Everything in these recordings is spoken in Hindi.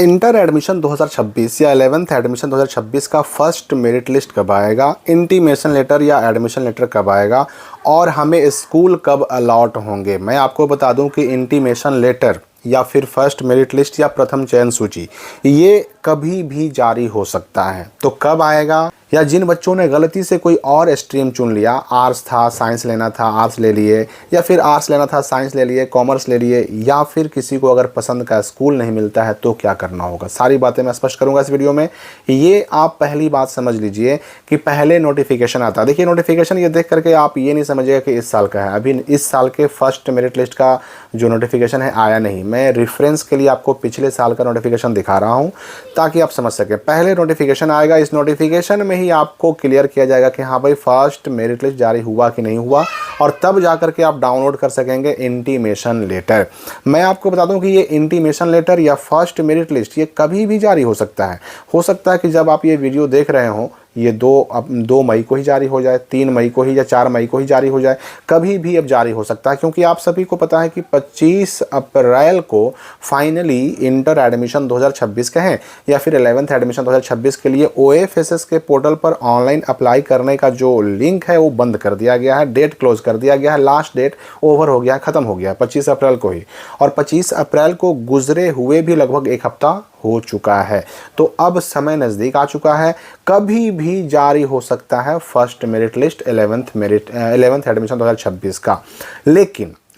इंटर एडमिशन 2026 या 11th एडमिशन 2026 का फर्स्ट मेरिट लिस्ट कब आएगा, इंटीमेशन लेटर या एडमिशन लेटर कब आएगा और हमें स्कूल कब अलॉट होंगे। मैं आपको बता दूं कि इंटीमेशन लेटर या फिर फर्स्ट मेरिट लिस्ट या प्रथम चयन सूची ये कभी भी जारी हो सकता है। तो कब आएगा, या जिन बच्चों ने गलती से कोई और स्ट्रीम चुन लिया, आर्ट्स था साइंस लेना था आर्ट्स ले लिए, या फिर आर्ट्स लेना था साइंस ले लिए, कॉमर्स ले लिए, या फिर किसी को अगर पसंद का स्कूल नहीं मिलता है तो क्या करना होगा, सारी बातें मैं स्पष्ट करूंगा इस वीडियो में। ये आप पहली बात समझ लीजिए कि पहले नोटिफिकेशन आता है। देखिए नोटिफिकेशन ये देख करके आप ये नहीं समझिएगा कि इस साल का है, अभी इस साल के फर्स्ट मेरिट लिस्ट का जो नोटिफिकेशन है आया नहीं। मैं रेफरेंस के लिए आपको पिछले साल का नोटिफिकेशन दिखा रहा हूँ ताकि आप समझ सकें। पहले नोटिफिकेशन आएगा, इस नोटिफिकेशन में ही आपको क्लियर किया जाएगा कि हाँ भाई फर्स्ट मेरिट लिस्ट जारी हुआ कि नहीं हुआ, और तब जाकर के आप डाउनलोड कर सकेंगे इंटीमेशन लेटर। मैं आपको बता दूं कि ये इंटीमेशन लेटर या फर्स्ट मेरिट लिस्ट ये कभी भी जारी हो सकता है। हो सकता है कि जब आप ये वीडियो देख रहे हो ये 2 मई को ही जारी हो जाए, 3 मई को ही या 4 मई को ही जारी हो जाए, कभी भी अब जारी हो सकता है। क्योंकि आप सभी को पता है कि 25 अप्रैल को फाइनली इंटर एडमिशन 2026 के हैं या फिर 11th एडमिशन 2026 के लिए OFSS के पोर्टल पर ऑनलाइन अप्लाई करने का जो लिंक है वो बंद कर दिया गया है, डेट क्लोज कर दिया गया है, लास्ट डेट ओवर हो गया है, ख़त्म हो गया है 25 अप्रैल को ही। और 25 अप्रैल को गुजरे हुए भी लगभग एक हफ्ता हो चुका है। तो अब समय नज़दीक आ चुका है, कभी भी जारी हो सकता है first merit list 11th admission 2026 का।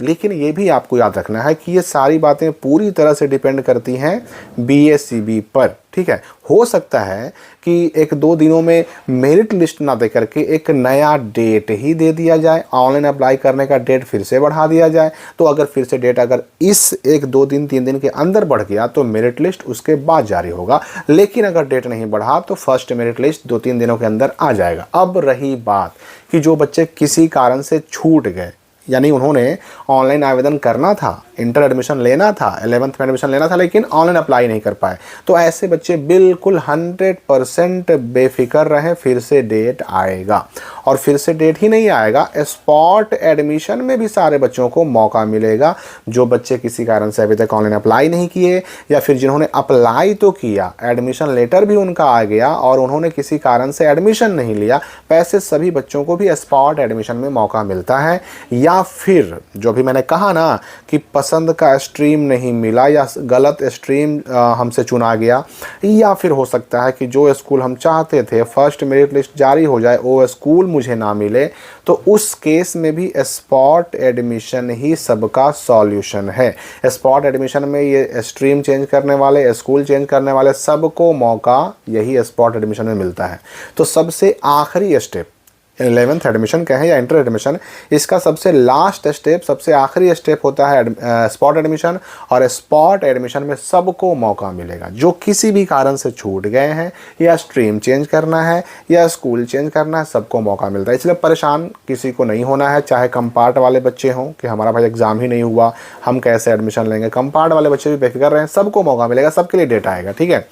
लेकिन ये भी आपको याद रखना है कि ये सारी बातें पूरी तरह से डिपेंड करती हैं BACB पर, ठीक है। हो सकता है कि 1-2 दिनों में मेरिट लिस्ट ना दे करके एक नया डेट ही दे दिया जाए, ऑनलाइन अप्लाई करने का डेट फिर से बढ़ा दिया जाए। तो अगर फिर से डेट अगर इस 1-2 दिन 3 दिन के अंदर बढ़ गया तो मेरिट लिस्ट उसके बाद जारी होगा। लेकिन अगर डेट नहीं बढ़ा तो फर्स्ट मेरिट लिस्ट 2-3 दिनों के अंदर आ जाएगा। अब रही बात कि जो बच्चे किसी कारण से छूट गए, यानी उन्होंने ऑनलाइन आवेदन करना था, इंटर एडमिशन लेना था, 11th में एडमिशन लेना था, लेकिन ऑनलाइन अप्लाई नहीं कर पाए, तो ऐसे बच्चे बिल्कुल 100% बेफिक्र रहें, फिर से डेट आएगा। और फिर से डेट ही नहीं आएगा, स्पॉट एडमिशन में भी सारे बच्चों को मौका मिलेगा। जो बच्चे किसी कारण से अभी तक ऑनलाइन अप्लाई नहीं किए, या फिर जिन्होंने अप्लाई तो किया, एडमिशन लेटर भी उनका आ गया और उन्होंने किसी कारण से एडमिशन नहीं लिया, ऐसे सभी बच्चों को भी स्पॉट एडमिशन में मौका मिलता है। या फिर जो भी मैंने कहा ना कि पसंद का स्ट्रीम नहीं मिला या गलत स्ट्रीम हमसे चुना गया, या फिर हो सकता है कि जो स्कूल हम चाहते थे फर्स्ट मेरिट लिस्ट जारी हो जाए वो स्कूल मुझे ना मिले, तो उस केस में भी स्पॉट एडमिशन ही सबका सॉल्यूशन है। स्पॉट एडमिशन में ये स्ट्रीम चेंज करने वाले, स्कूल चेंज करने वाले सबको मौका यही स्पॉट एडमिशन में मिलता है। तो सबसे आखिरी स्टेप 11th एडमिशन कहें या इंटर एडमिशन, इसका सबसे लास्ट स्टेप, सबसे आखिरी स्टेप होता है स्पॉट एडमिशन। और स्पॉट एडमिशन में सबको मौका मिलेगा जो किसी भी कारण से छूट गए हैं, या स्ट्रीम चेंज करना है या स्कूल चेंज करना है, सबको मौका मिलता है। इसलिए परेशान किसी को नहीं होना है, चाहे कंपार्ट वाले बच्चे हों कि हमारा भाई एग्ज़ाम ही नहीं हुआ हम कैसे एडमिशन लेंगे, कंपार्ट वाले बच्चे भी बेफिक्र रहें, सबको मौका मिलेगा, सबके लिए डेट आएगा, ठीक है।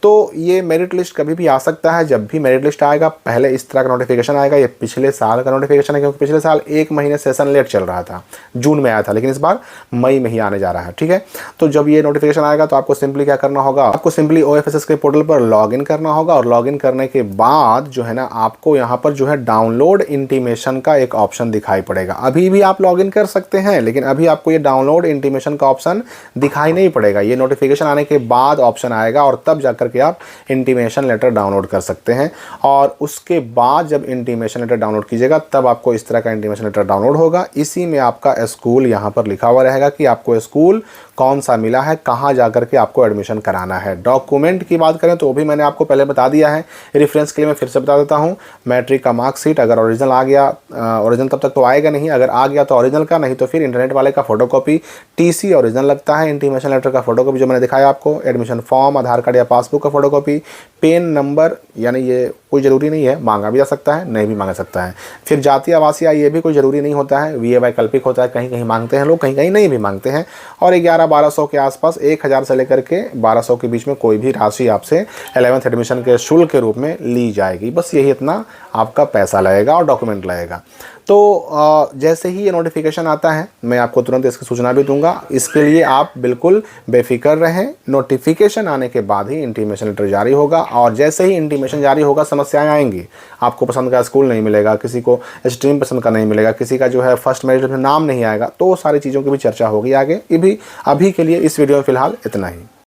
तो ये मेरिट लिस्ट कभी भी आ सकता है। जब भी मेरिट लिस्ट आएगा पहले इस तरह का नोटिफिकेशन आएगा। ये पिछले साल का नोटिफिकेशन है, क्योंकि पिछले साल 1 महीने सेशन लेट चल रहा था, जून में आया था, लेकिन इस बार मई में ही आने जा रहा है, ठीक है। तो जब ये नोटिफिकेशन आएगा तो आपको सिंपली क्या करना होगा, आपको सिंपली OFSS के पोर्टल पर लॉगिन करना होगा, और लॉगिन करने के बाद जो है ना आपको यहाँ पर जो है डाउनलोड इंटीमेशन का एक ऑप्शन दिखाई पड़ेगा। अभी भी आप लॉगिन कर सकते हैं, लेकिन अभी आपको ये डाउनलोड इंटीमेशन का ऑप्शन दिखाई नहीं पड़ेगा। ये नोटिफिकेशन आने के बाद ऑप्शन आएगा और तब जाकर के आप इंटीमेशन लेटर डाउनलोड कर सकते हैं। और उसके बाद जब इंटीमेशन लेटर डाउनलोड कीजिएगा तब आपको इस तरह का इंटीमेशन लेटर डाउनलोड होगा। इसी में आपका स्कूल यहाँ पर लिखा हुआ रहेगा कि आपको स्कूल कौन सा मिला है, कहाँ जाकर के आपको एडमिशन कराना है। डॉक्यूमेंट की बात करें तो वो भी मैंने आपको पहले बता दिया है, रेफरेंस के लिए मैं फिर से बता देता हूँ। मैट्रिक का मार्कशीट अगर ओरिजिनल आ गया, ओरिजिनल तब तक तो आएगा नहीं, अगर आ गया तो ओरिजिनल का, नहीं तो फिर इंटरनेट वाले का फोटोकॉपी, TC ओरिजिनल लगता है, इंटीमेशन लेटर का फोटोकॉपी जो मैंने दिखाया आपको, एडमिशन फॉर्म, आधार कार्ड या पासबुक का फोटोकॉपी, पेन नंबर, यानी ये कोई ज़रूरी नहीं है, मांगा भी जा सकता है, नहीं भी मांगा सकता है। फिर जाति आवासीय ये भी कोई ज़रूरी नहीं होता है, वी ए वैकल्पिक होता है, कहीं कहीं मांगते हैं लोग, कहीं कहीं नहीं भी मांगते हैं। और 11-1200 के आसपास, 1000 से लेकर के 1200 के बीच में कोई भी राशि आपसे 11th एडमिशन के शुल्क के रूप में ली जाएगी। बस यही इतना आपका पैसा लगेगा और डॉक्यूमेंट लगेगा। तो जैसे ही ये नोटिफिकेशन आता है मैं आपको तुरंत इसकी सूचना भी दूंगा। इसके लिए आप बिल्कुल बेफिक्र रहें। नोटिफिकेशन आने के बाद ही इंटीमेशन लेटर जारी होगा, और जैसे ही इंटीमेशन जारी होगा समस्याएं आएंगी। आपको पसंद का स्कूल नहीं मिलेगा, किसी को स्ट्रीम पसंद का नहीं मिलेगा, किसी का जो है फर्स्ट मेरिट में नाम नहीं आएगा, तो सारी चीज़ों की भी चर्चा होगी आगे। ये भी अभी के लिए इस वीडियो में फ़िलहाल इतना ही।